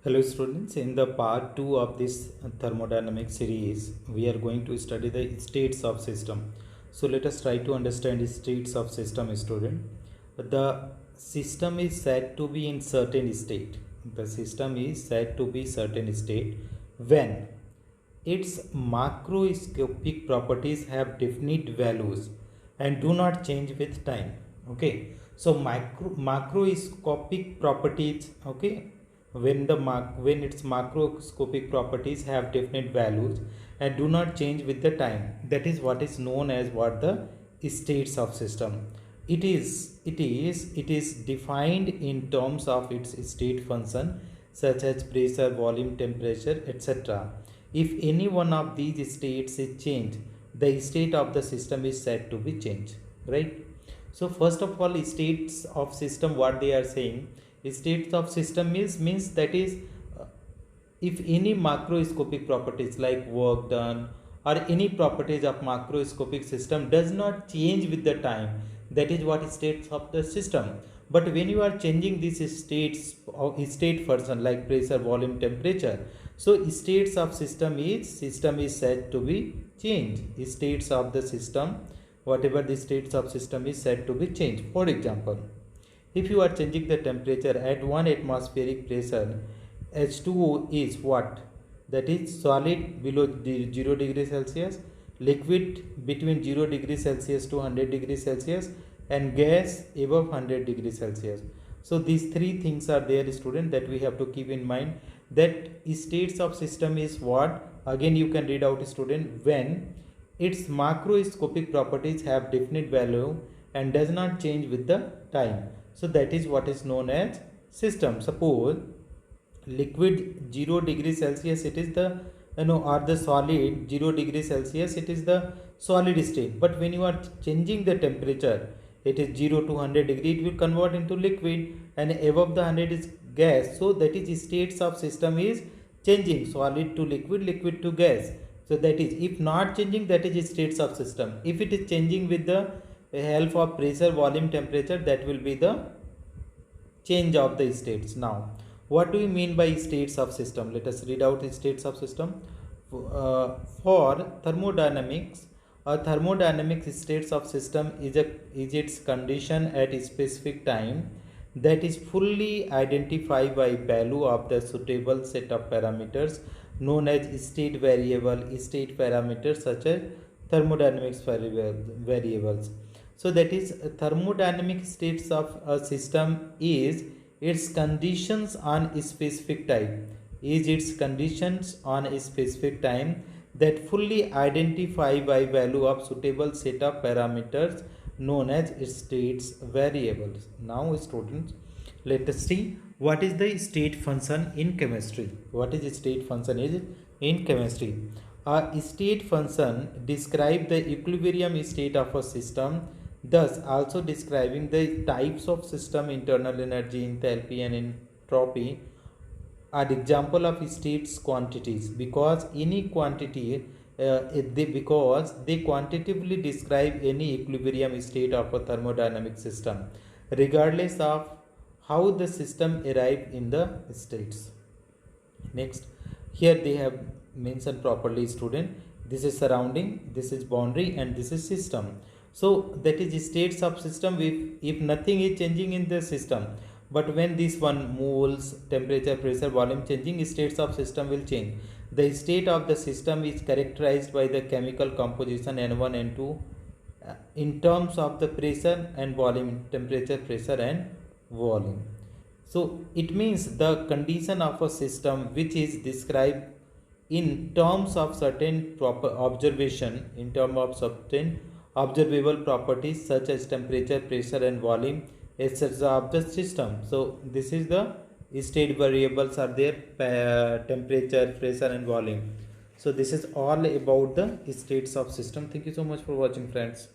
Hello students, in the part 2 of this thermodynamic series, we are going to study the states of system. So let us try to understand states of system, student. The system is said to be in certain state. The system is said to be certain state when its macroscopic properties have definite values and do not change with time. Okay, so macroscopic properties, okay, when its macroscopic properties have definite values and do not change with the time, that is what is known as what the states of system. It is defined in terms of its state function such as pressure, volume, temperature, etc. If any one of these states is changed, the state of the system is said to be changed, right? So first of all, states of system, what they are saying, states of system means that is, if any macroscopic properties like work done or any properties of macroscopic system does not change with the time, that is what states of the system. But when you are changing these states of state function like pressure, volume, temperature, so states of system is said to be changed. States of the system, whatever the states of system is said to be changed. For example, if you are changing the temperature at 1 atmospheric pressure, H2O is what? That is solid below 0 degree Celsius, liquid between 0 degree Celsius to 100 degree Celsius, and gas above 100 degree Celsius. So these three things are there, student, that we have to keep in mind. That states of system is what? Again, you can read out, student, when its macroscopic properties have definite value and does not change with the time. So that is what is known as system. Suppose liquid 0 degree Celsius, it is the, or the solid 0 degree Celsius, it is the solid state. But when you are changing the temperature, it is 0 to 100 degree, it will convert into liquid, and above the 100 is gas. So that is states of system is changing, solid to liquid, liquid to gas. So that is, if not changing, that is states of system. If it is changing with the help of pressure, volume, temperature, that will be the change of the states. Now, what do we mean by states of system? Let us read out the states of system. For thermodynamics, a thermodynamic states of system is its condition at a specific time that is fully identified by value of the suitable set of parameters known as state variable, state parameters such as thermodynamics variables. So that is, thermodynamic states of a system is its conditions on a specific time, that fully identify by value of suitable set of parameters known as states variables. Now students, let us see what is the state function in chemistry. What is state function is in chemistry? A state function describes the equilibrium state of a system, thus also describing the types of system, internal energy, enthalpy and entropy are example of states quantities, because any quantity because they quantitatively describe any equilibrium state of a thermodynamic system regardless of how the system arrived in the states. Next, here they have mentioned properly, student, this is surrounding, this is boundary, and this is system. So that is states of system if nothing is changing in the system. But when this one moles, temperature, pressure, volume changing, states of system will change. The state of the system is characterized by the chemical composition N1, N2 in terms of the pressure and volume, temperature, pressure and volume. So it means the condition of a system which is described in terms of certain proper observation, in terms of certain observable properties such as temperature, pressure and volume, etc. of the system. So this is the state variables are there, temperature, pressure and volume. So this is all about the states of system. Thank you so much for watching, friends.